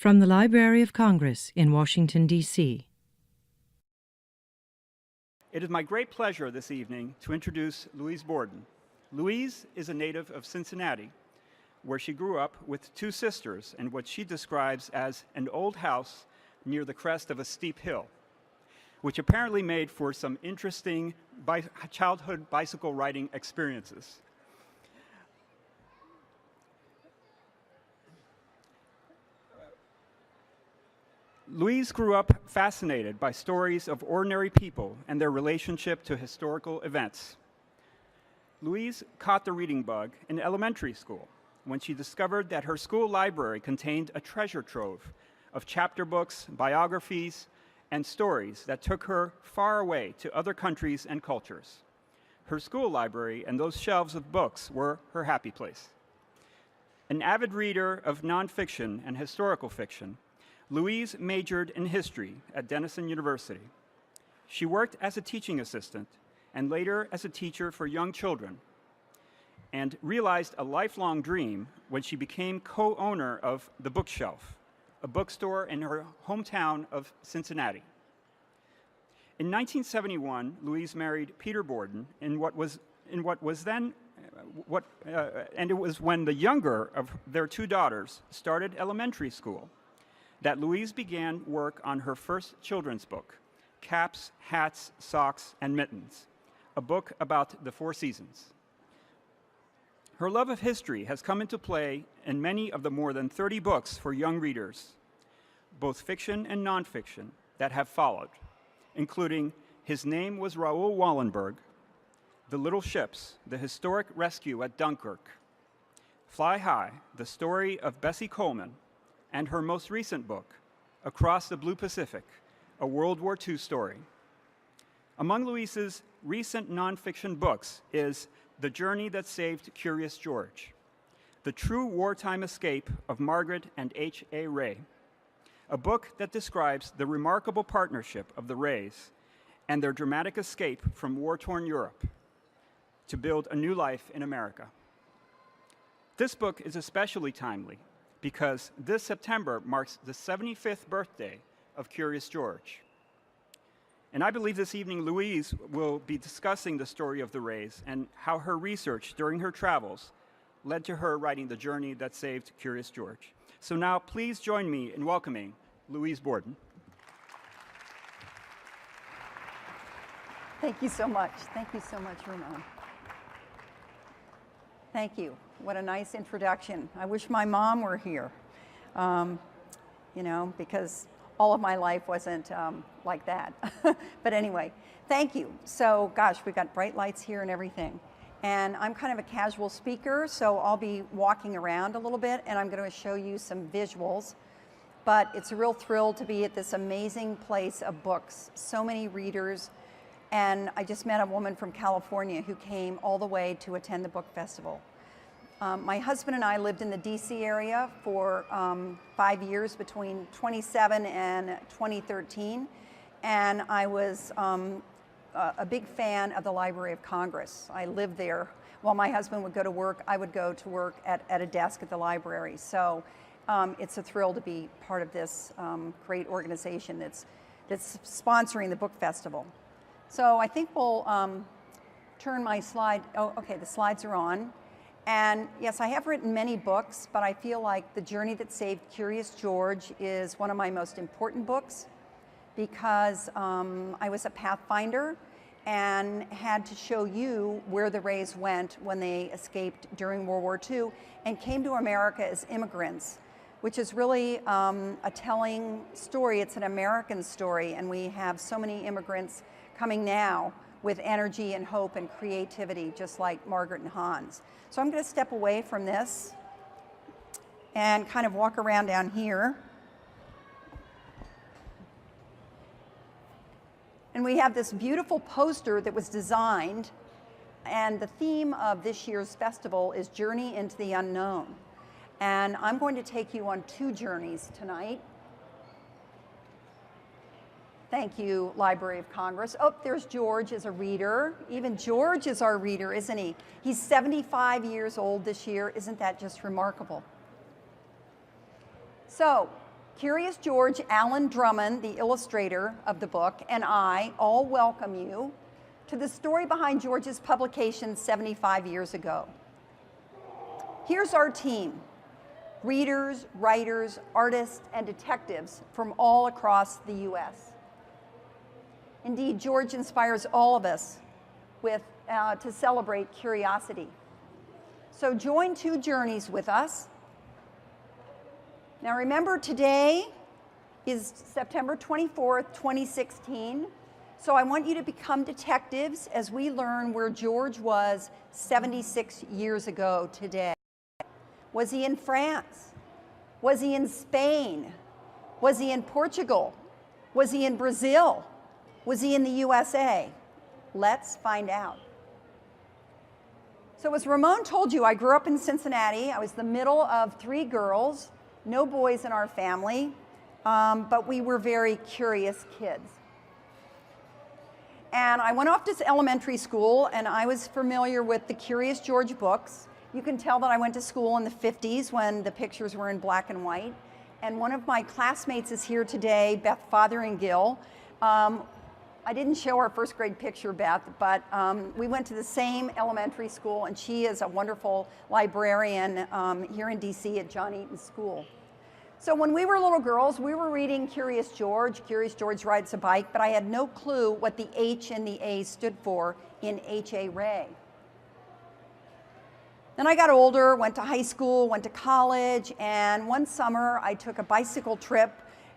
From the Library of Congress in Washington, D.C. It is my great pleasure this evening to introduce Louise Borden. Louise is a native of Cincinnati, where she grew up with two sisters in what she describes as an old house near the crest of a steep hill, which apparently made for some interesting childhood bicycle riding experiences. Louise grew up fascinated by stories of ordinary people and their relationship to historical events. Louise caught the reading bug in elementary school when she discovered that her school library contained a treasure trove of chapter books, biographies, and stories that took her far away to other countries and cultures. Her school library and those shelves of books were her happy place. An avid reader of nonfiction and historical fiction, Louise majored in history at Denison University. She worked as a teaching assistant and later as a teacher for young children, and realized a lifelong dream when she became co-owner of The Bookshelf, a bookstore in her hometown of Cincinnati. In 1971, Louise married Peter Borden and it was when the younger of their two daughters started elementary school that Louise began work on her first children's book, Caps, Hats, Socks, and Mittens, a book about the four seasons. Her love of history has come into play in many of the more than 30 books for young readers, both fiction and nonfiction, that have followed, including His Name Was Raoul Wallenberg, The Little Ships, The Historic Rescue at Dunkirk, Fly High, the story of Bessie Coleman, and her most recent book, Across the Blue Pacific, a World War II story. Among Louise's recent nonfiction books is The Journey That Saved Curious George, The True Wartime Escape of Margaret and H.A. Ray, a book that describes the remarkable partnership of the Rays and their dramatic escape from war-torn Europe to build a new life in America. This book is especially timely because this September marks the 75th birthday of Curious George. And I believe this evening Louise will be discussing the story of the Rays and how her research during her travels led to her writing The Journey That Saved Curious George. So now please join me in welcoming Louise Borden. Thank you so much. Thank you so much, Ramon. Thank you. What a nice introduction. I wish my mom were here, because all of my life wasn't like that. But anyway, thank you. So, gosh, we got bright lights here and everything. And I'm kind of a casual speaker, so I'll be walking around a little bit, and I'm going to show you some visuals. But it's a real thrill to be at this amazing place of books. So many readers. And I just met a woman from California who came all the way to attend the book festival. My husband and I lived in the DC area for 5 years between 2007 and 2013. And I was a big fan of the Library of Congress. I lived there. While my husband would go to work, I would go to work at a desk at the library. So it's a thrill to be part of this great organization that's sponsoring the book festival. So I think we'll turn my slide. Oh, okay, the slides are on. And yes, I have written many books, but I feel like The Journey That Saved Curious George is one of my most important books because I was a pathfinder and had to show you where the Rays went when they escaped during World War II and came to America as immigrants, which is really a telling story. It's an American story, and we have so many immigrants coming now with energy and hope and creativity, just like Margaret and Hans. So I'm going to step away from this and kind of walk around down here. And we have this beautiful poster that was designed, and the theme of this year's festival is Journey into the Unknown. And I'm going to take you on two journeys tonight. Thank you, Library of Congress. Oh, there's George as a reader. Even George is our reader, isn't he? He's 75 years old this year. Isn't that just remarkable? So, Curious George, Alan Drummond, the illustrator of the book, and I all welcome you to the story behind George's publication 75 years ago. Here's our team: readers, writers, artists, and detectives from all across the U.S. Indeed, George inspires all of us to celebrate curiosity. So join two journeys with us. Now remember, today is September 24th, 2016. So I want you to become detectives as we learn where George was 76 years ago today. Was he in France? Was he in Spain? Was he in Portugal? Was he in Brazil? Was he in the USA? Let's find out. So as Ramon told you, I grew up in Cincinnati. I was the middle of three girls, no boys in our family, but we were very curious kids. And I went off to elementary school, and I was familiar with the Curious George books. You can tell that I went to school in the 50s when the pictures were in black and white. And one of my classmates is here today, Beth Fotheringill. I didn't show our first grade picture, Beth, but we went to the same elementary school, and she is a wonderful librarian here in DC at John Eaton School. So when we were little girls, we were reading Curious George Rides a Bike, but I had no clue what the H and the A stood for in H.A. Ray. Then I got older, went to high school, went to college, and one summer I took a bicycle trip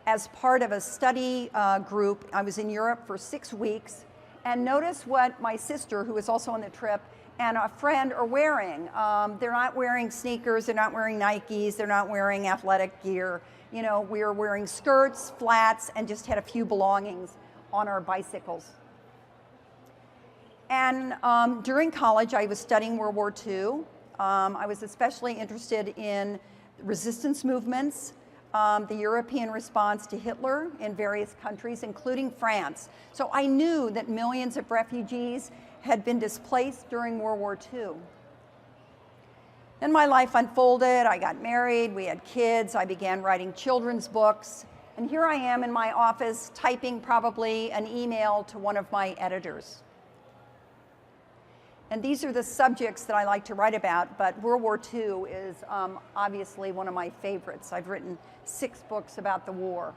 as part of a study group. I was in Europe for 6 weeks, and notice what my sister, who was also on the trip, and a friend are wearing. They're not wearing sneakers, they're not wearing Nikes, they're not wearing athletic gear. You know, we were wearing skirts, flats, and just had a few belongings on our bicycles. And during college, I was studying World War II. I was especially interested in resistance movements, the European response to Hitler in various countries, including France. So I knew that millions of refugees had been displaced during World War II. Then my life unfolded. I got married, we had kids, I began writing children's books, and here I am in my office typing probably an email to one of my editors. And these are the subjects that I like to write about, but World War II is obviously one of my favorites. I've written 6 books about the war.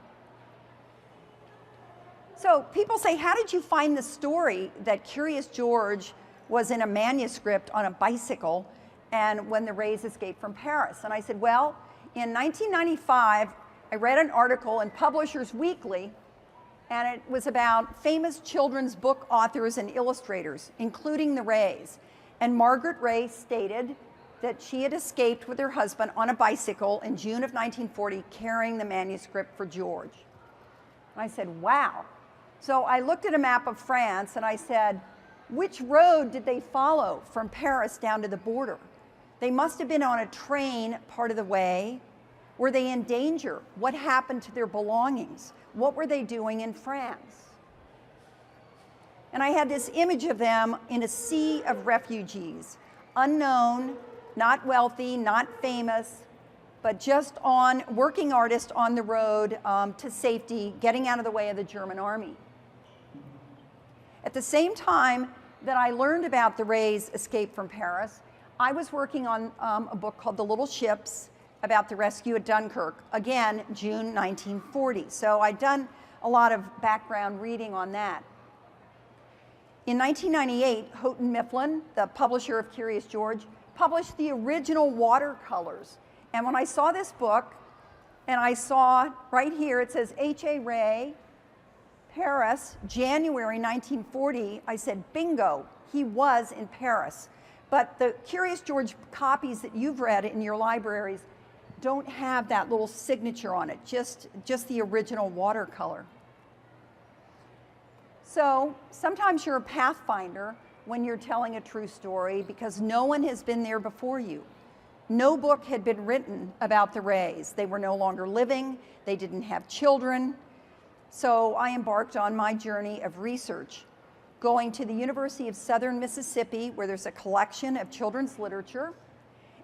So people say, how did you find the story that Curious George was in a manuscript on a bicycle and when the Rays escaped from Paris? And I said, well, in 1995, I read an article in Publishers Weekly, and it was about famous children's book authors and illustrators, including the Rays. And Margaret Ray stated that she had escaped with her husband on a bicycle in June of 1940, carrying the manuscript for George. And I said, wow. So I looked at a map of France and I said, which road did they follow from Paris down to the border? They must have been on a train part of the way. Were they in danger? What happened to their belongings? What were they doing in France? And I had this image of them in a sea of refugees, unknown, not wealthy, not famous, but just working artists on the road to safety, getting out of the way of the German army. At the same time that I learned about the Rays' escape from Paris, I was working on a book called The Little Ships about the rescue at Dunkirk, again, June 1940. So I'd done a lot of background reading on that. In 1998, Houghton Mifflin, the publisher of Curious George, published the original watercolors. And when I saw this book, and I saw right here, it says H.A. Ray, Paris, January 1940, I said, bingo, he was in Paris. But the Curious George copies that you've read in your libraries don't have that little signature on it, just the original watercolor. So sometimes you're a pathfinder when you're telling a true story because no one has been there before you. No book had been written about the Rays. They were no longer living, they didn't have children. So I embarked on my journey of research, going to the University of Southern Mississippi, where there's a collection of children's literature,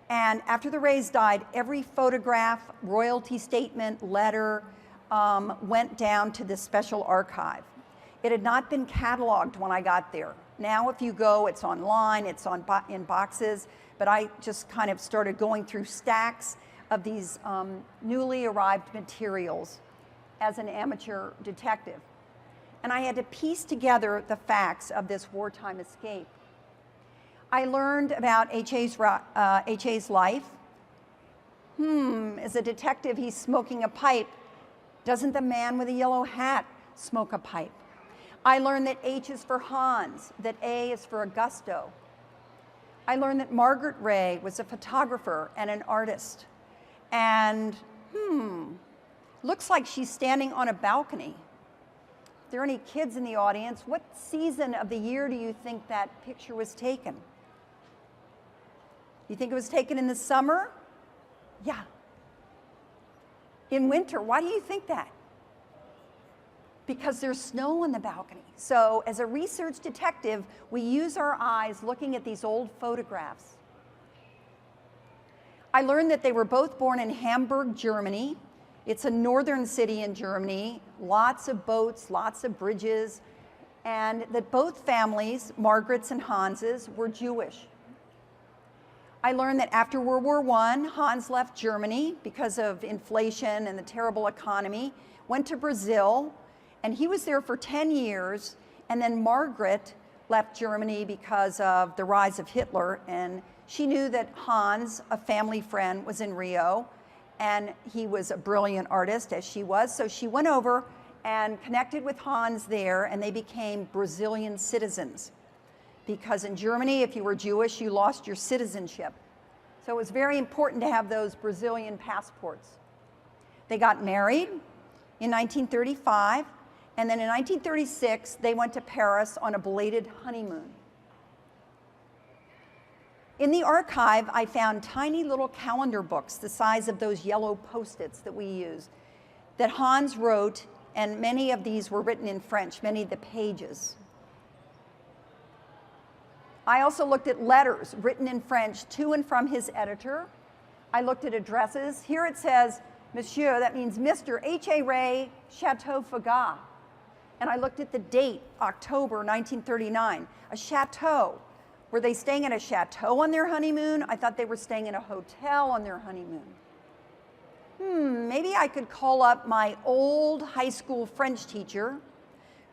And after the Rays died, every photograph, royalty statement, letter went down to this special archive. It had not been cataloged when I got there. Now if you go, it's online, it's in boxes, but I just kind of started going through stacks of these newly arrived materials as an amateur detective. And I had to piece together the facts of this wartime escape. I learned about H.A.'s life. As a detective, he's smoking a pipe. Doesn't the man with a yellow hat smoke a pipe? I learned that H is for Hans, that A is for Augusto. I learned that Margaret Ray was a photographer and an artist. And looks like she's standing on a balcony. If there are any kids in the audience, what season of the year do you think that picture was taken? You think it was taken in the summer? Yeah. In winter, why do you think that? Because there's snow on the balcony. So as a research detective, we use our eyes looking at these old photographs. I learned that they were both born in Hamburg, Germany. It's a northern city in Germany, lots of boats, lots of bridges, and that both families, Margaret's and Hans's, were Jewish. I learned that after World War I, Hans left Germany because of inflation and the terrible economy, went to Brazil, and he was there for 10 years, and then Margaret left Germany because of the rise of Hitler, and she knew that Hans, a family friend, was in Rio, and he was a brilliant artist, as she was, so she went over and connected with Hans there, and they became Brazilian citizens. Because in Germany, if you were Jewish, you lost your citizenship. So it was very important to have those Brazilian passports. They got married in 1935, and then in 1936, they went to Paris on a belated honeymoon. In the archive, I found tiny little calendar books the size of those yellow Post-its that we use, that Hans wrote, and many of these were written in French, many of the pages. I also looked at letters written in French to and from his editor. I looked at addresses. Here it says, Monsieur, that means Mr. H.A. Ray, Chateau Fagat. And I looked at the date, October 1939. A chateau. Were they staying in a chateau on their honeymoon? I thought they were staying in a hotel on their honeymoon. Maybe I could call up my old high school French teacher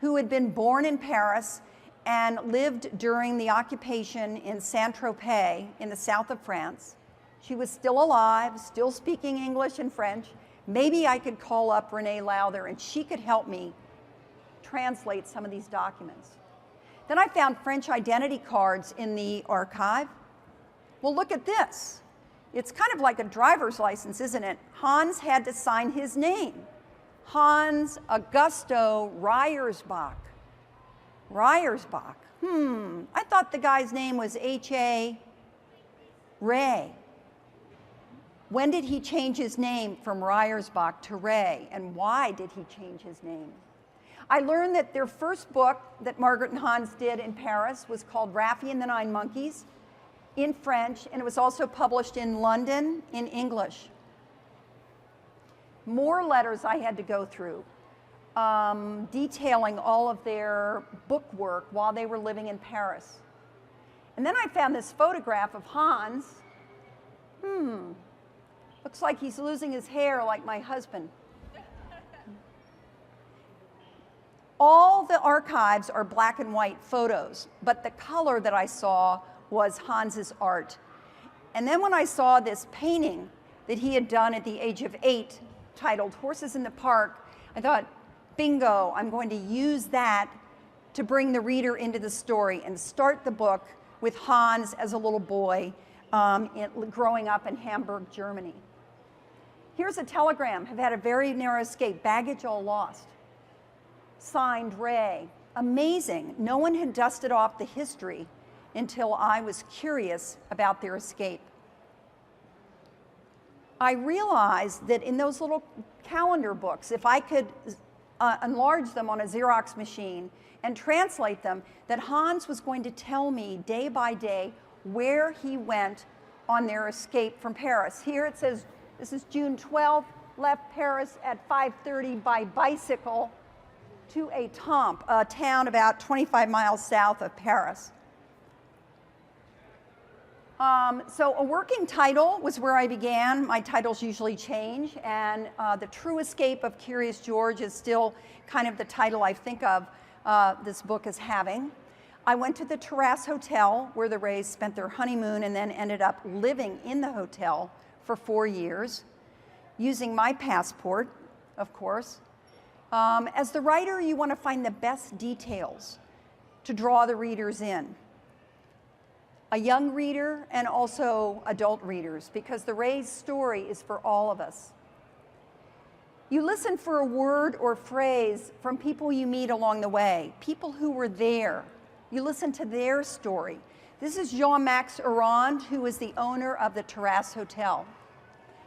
who had been born in Paris and lived during the occupation in Saint-Tropez in the south of France. She was still alive, still speaking English and French. Maybe I could call up Renee Lowther and she could help me translate some of these documents. Then I found French identity cards in the archive. Well, look at this. It's kind of like a driver's license, isn't it? Hans had to sign his name. Hans Augusto Ryersbach. Ryersbach. I thought the guy's name was H.A. Ray. When did he change his name from Ryersbach to Ray, and why did he change his name? I learned that their first book that Margaret and Hans did in Paris was called Raffi and the Nine Monkeys in French, and it was also published in London in English. More letters I had to go through, detailing all of their book work while they were living in Paris. And then I found this photograph of Hans. Looks like he's losing his hair like my husband. All the archives are black and white photos, but the color that I saw was Hans's art. And then when I saw this painting that he had done at the age of 8, titled Horses in the Park, I thought, bingo, I'm going to use that to bring the reader into the story and start the book with Hans as a little boy growing up in Hamburg, Germany. Here's a telegram. Have had a very narrow escape. Baggage all lost. Signed, Ray. Amazing. No one had dusted off the history until I was curious about their escape. I realized that in those little calendar books, if I could enlarge them on a Xerox machine and translate them, that Hans was going to tell me day by day where he went on their escape from Paris. Here it says, this is June 12th, left Paris at 5:30 by bicycle to Étampes, a town about 25 miles south of Paris. So a working title was where I began. My titles usually change, and The True Escape of Curious George is still kind of the title I think of this book as having. I went to the Terrace Hotel where the Rays spent their honeymoon and then ended up living in the hotel for 4 years, using my passport, of course. As the writer, you want to find the best details to draw the readers in. A young reader and also adult readers, because the Rays story is for all of us. You listen for a word or phrase from people you meet along the way, people who were there. You listen to their story. This is Jean-Max Arand, who is the owner of the Terrace Hotel.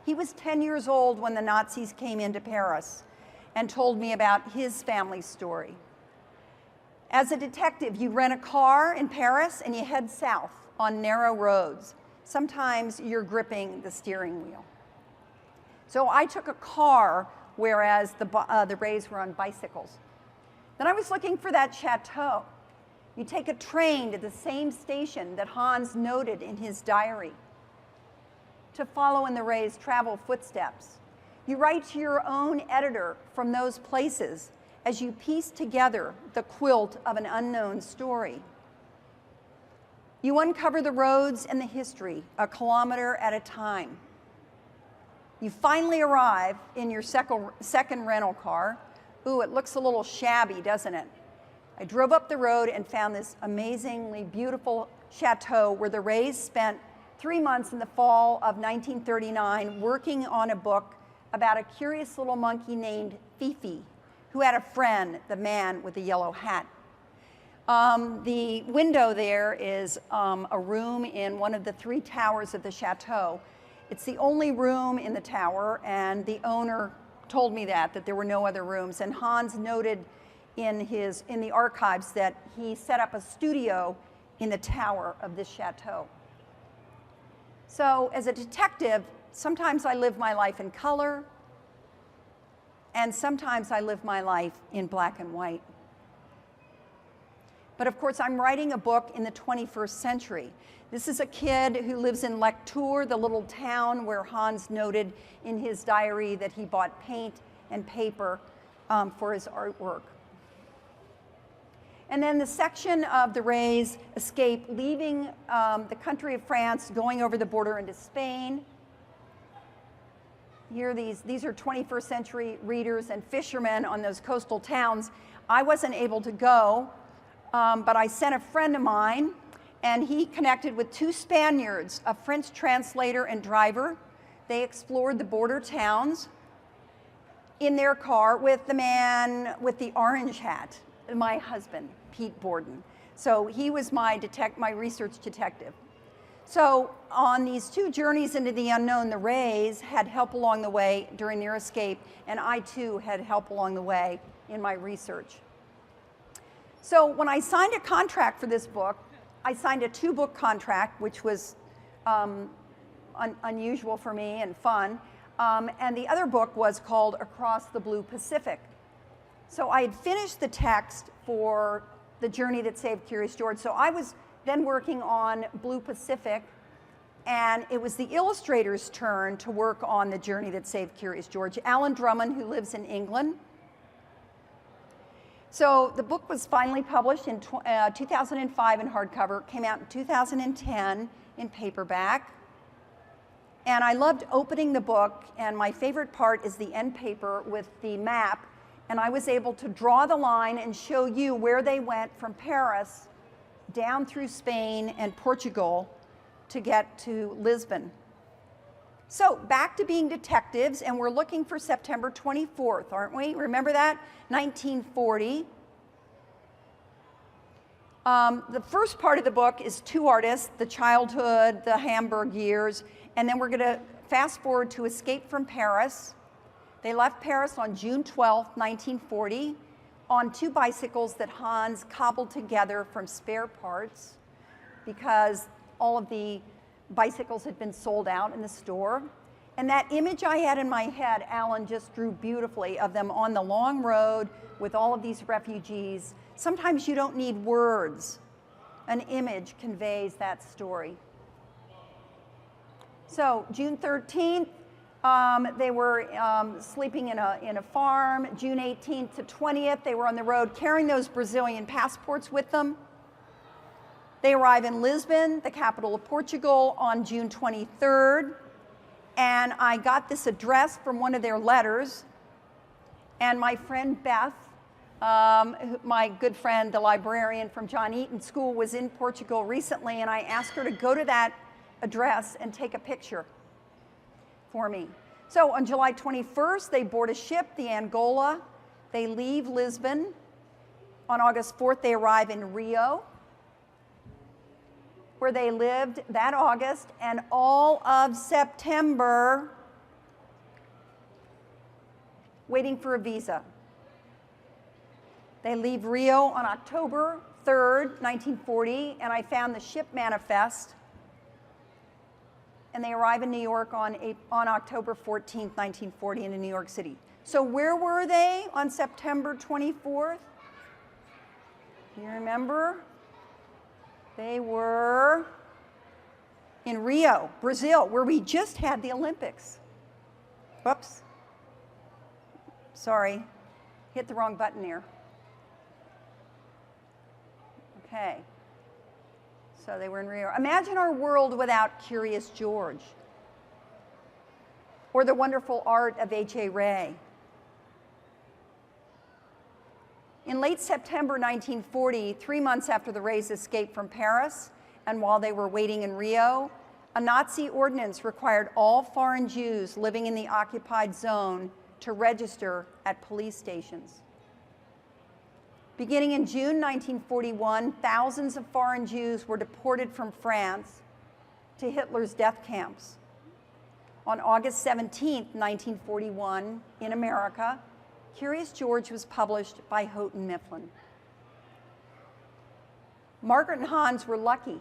He was 10 years old when the Nazis came into Paris and told me about his family story. As a detective, you rent a car in Paris and you head south on narrow roads. Sometimes you're gripping the steering wheel. So I took a car, whereas the Rays were on bicycles. Then I was looking for that chateau. You take a train to the same station that Hans noted in his diary to follow in the Rays' travel footsteps. You write to your own editor from those places as you piece together the quilt of an unknown story. You uncover the roads and the history, a kilometer at a time. You finally arrive in your second rental car. Ooh, it looks a little shabby, doesn't it? I drove up the road and found this amazingly beautiful chateau where the Rays spent 3 months in the fall of 1939 working on a book about a curious little monkey named Fifi, who had a friend, the man with the yellow hat. The window there is a room in one of the 3 towers of the chateau. It's the only room in the tower, and the owner told me that there were no other rooms. And Hans noted in the archives that he set up a studio in the tower of this chateau. So as a detective, sometimes I live my life in color, and sometimes I live my life in black and white. But of course, I'm writing a book in the 21st century. This is a kid who lives in Lectoure, the little town where Hans noted in his diary that he bought paint and paper for his artwork. And then the section of the Rays' escape, leaving the country of France, going over the border into Spain. Here, these are 21st century readers and fishermen on those coastal towns. I wasn't able to go, but I sent a friend of mine, and he connected with 2 Spaniards, a French translator and driver. They explored the border towns in their car with the man with the orange hat, my husband, Pete Borden. So he was my research detective. So on these 2 journeys into the unknown, the Rays had help along the way during their escape, and I too had help along the way in my research. So when I signed a contract for this book, I signed a 2-book contract, which was unusual for me and fun. And the other book was called Across the Blue Pacific. So I had finished the text for The Journey That Saved Curious George. So I was then working on Blue Pacific, and it was the illustrator's turn to work on The Journey That Saved Curious George. Alan Drummond, who lives in England. So the book was finally published in 2005 in hardcover, came out in 2010 in paperback. And I loved opening the book, and my favorite part is the end paper with the map. And I was able to draw the line and show you where they went from Paris down through Spain and Portugal to get to Lisbon. So back to being detectives, and we're looking for September 24th, aren't we? Remember that? 1940. The first part of the book is 2 artists, the childhood, the Hamburg years, and then we're going to fast forward to Escape from Paris. They left Paris on June 12, 1940, on 2 bicycles that Hans cobbled together from spare parts, because all of the bicycles had been sold out in the store. And that image I had in my head, Alan just drew beautifully of them on the long road with all of these refugees. Sometimes you don't need words. An image conveys that story. So June 13th, they were sleeping in a farm. June 18th to 20th, they were on the road carrying those Brazilian passports with them. They arrive in Lisbon, the capital of Portugal, on June 23rd. And I got this address from one of their letters. And my friend Beth, my good friend, the librarian from John Eaton School, was in Portugal recently, and I asked her to go to that address and take a picture for me. So on July 21st, they board a ship, the Angola. They leave Lisbon. On August 4th, they arrive in Rio, where they lived that August and all of September waiting for a visa. They leave Rio on October 3rd, 1940, and I found the ship manifest, and they arrive in New York on October 14th, 1940 in New York City. So where were they on September 24th? Do you remember? They were in Rio, Brazil, where we just had the Olympics. Whoops. Sorry, hit the wrong button here. Okay. So they were in Rio. Imagine our world without Curious George or the wonderful art of H.A. Rey. In late September 1940, 3 months after the Reys escaped from Paris, and while they were waiting in Rio, a Nazi ordinance required all foreign Jews living in the occupied zone to register at police stations. Beginning in June 1941, thousands of foreign Jews were deported from France to Hitler's death camps. On August 17, 1941, in America, Curious George was published by Houghton Mifflin. Margaret and Hans were lucky,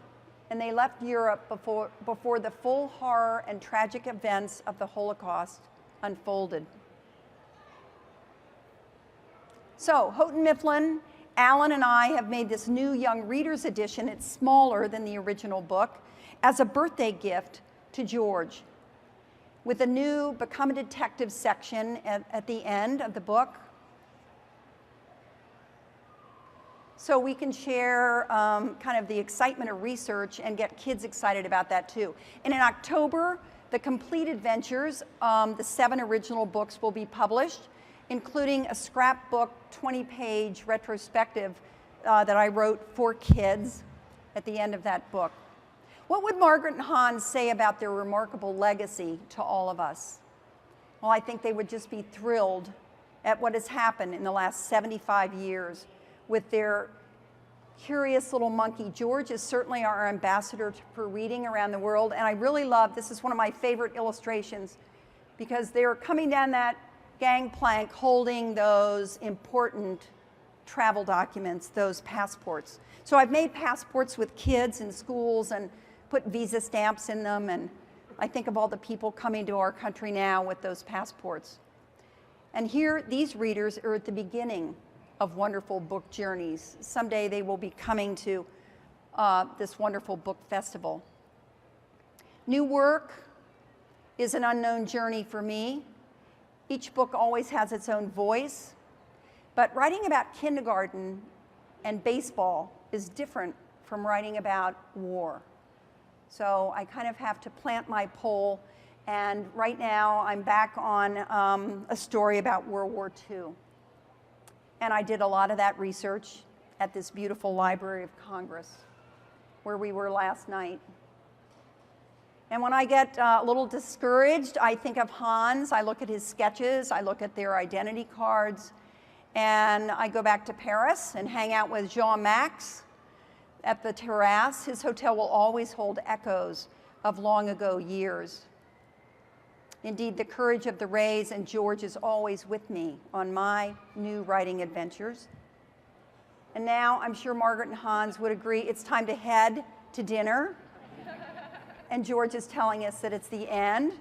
and they left Europe before the full horror and tragic events of the Holocaust unfolded. So, Houghton Mifflin, Alan and I have made this new young reader's edition. It's smaller than the original book, as a birthday gift to George, with a new Become a Detective section at the end of the book. So we can share kind of the excitement of research and get kids excited about that too. And in October, the complete adventures, the 7 original books will be published, including a scrapbook 20-page retrospective that I wrote for kids at the end of that book. What would Margaret and Hans say about their remarkable legacy to all of us? Well, I think they would just be thrilled at what has happened in the last 75 years with their curious little monkey. George is certainly our ambassador for reading around the world, and I really love, this is one of my favorite illustrations, because they're coming down that gangplank holding those important travel documents, those passports. So I've made passports with kids in schools and put visa stamps in them, and I think of all the people coming to our country now with those passports. And here, these readers are at the beginning of wonderful book journeys. Someday they will be coming to this wonderful book festival. New work is an unknown journey for me. Each book always has its own voice, but writing about kindergarten and baseball is different from writing about war. So I kind of have to plant my pole, and right now I'm back on a story about World War II. And I did a lot of that research at this beautiful Library of Congress, where we were last night. And when I get a little discouraged, I think of Hans, I look at his sketches, I look at their identity cards, and I go back to Paris and hang out with Jean-Max at the terrace. His hotel will always hold echoes of long ago years. Indeed, the courage of the Reys and George is always with me on my new writing adventures. And now I'm sure Margaret and Hans would agree it's time to head to dinner. and George is telling us that it's the end.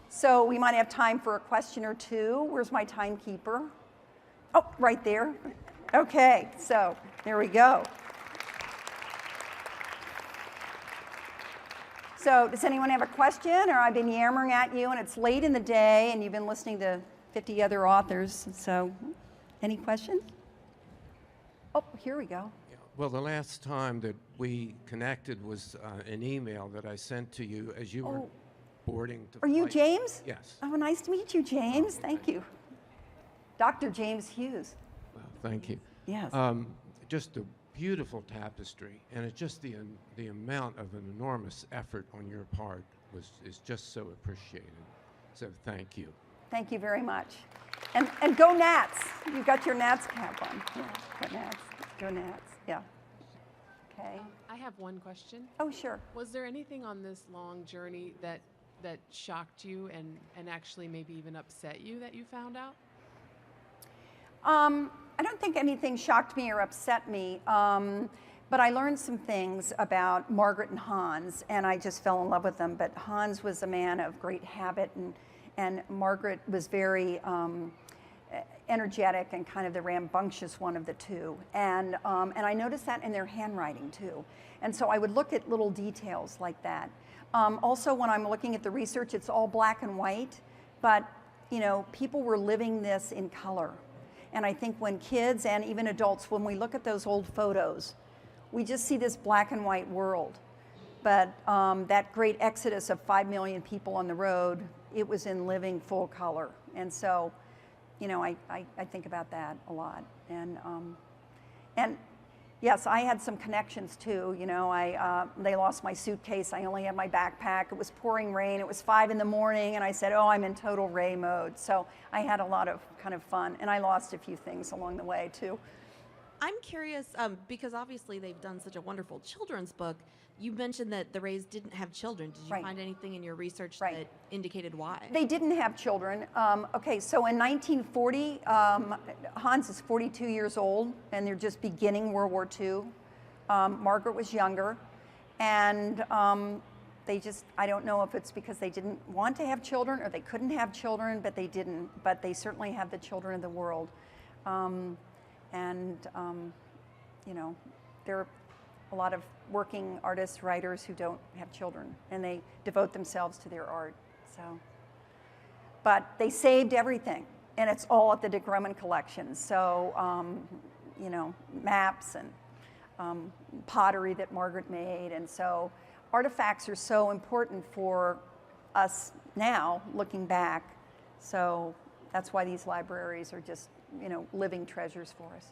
So we might have time for a question or two. Where's my timekeeper? Oh, right there. Okay, so there we go. So does anyone have a question, or I've been yammering at you and it's late in the day and you've been listening to 50 other authors, so any questions? Oh, here we go. Well, the last time that we connected was an email that I sent to you as you were boarding to Are you flight. James? Yes. Oh, nice to meet you, James. Thank you. Dr. James Hughes. Well, thank you. Yes. Just a beautiful tapestry, and it's just the amount of an enormous effort on your part is just so appreciated. So thank you. Thank you very much. And go Nats. You've got your Nats cap on. Yeah, go Nats. Go Nats. Yeah. Okay. I have one question. Oh, sure. Was there anything on this long journey that shocked you and actually maybe even upset you that you found out? I don't think anything shocked me or upset me, but I learned some things about Margaret and Hans, and I just fell in love with them. But Hans was a man of great habit, and Margaret was very energetic and kind of the rambunctious one of the two. And I noticed that in their handwriting too. And so I would look at little details like that. Also, when I'm looking at the research, it's all black and white, but you know, people were living this in color. And I think when kids and even adults, when we look at those old photos, we just see this black and white world. But that great exodus of 5 million people on the road, it was in living full color. And so, you know, I think about that a lot. And yes, I had some connections too. You know, they lost my suitcase. I only had my backpack. It was pouring rain. It was 5 in the morning, and I said, oh, I'm in total Ray mode. So I had a lot of kind of fun, and I lost a few things along the way too. I'm curious, because obviously they've done such a wonderful children's book. You mentioned that the Rays didn't have children. Did you Right. find anything in your research Right. that indicated why? They didn't have children. Okay, so in 1940, Hans is 42 years old, and they're just beginning World War II. Margaret was younger, and they just, I don't know if it's because they didn't want to have children or they couldn't have children, but they didn't. But they certainly have the children of the world. You know, there are a lot of working artists, writers who don't have children, and they devote themselves to their art. So, but they saved everything, and it's all at the de Grumman collection. So, you know, maps and pottery that Margaret made, and so artifacts are so important for us now, looking back. So that's why these libraries are just, you know, living treasures for us.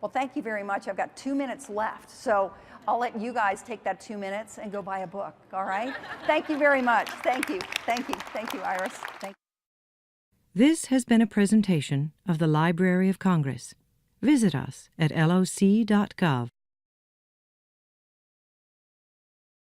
Well, thank you very much. I've got 2 minutes left, so I'll let you guys take that 2 minutes and go buy a book, all right? Thank you very much. thank you, Iris. Thank you. This has been a presentation of the Library of Congress. Visit us at loc.gov.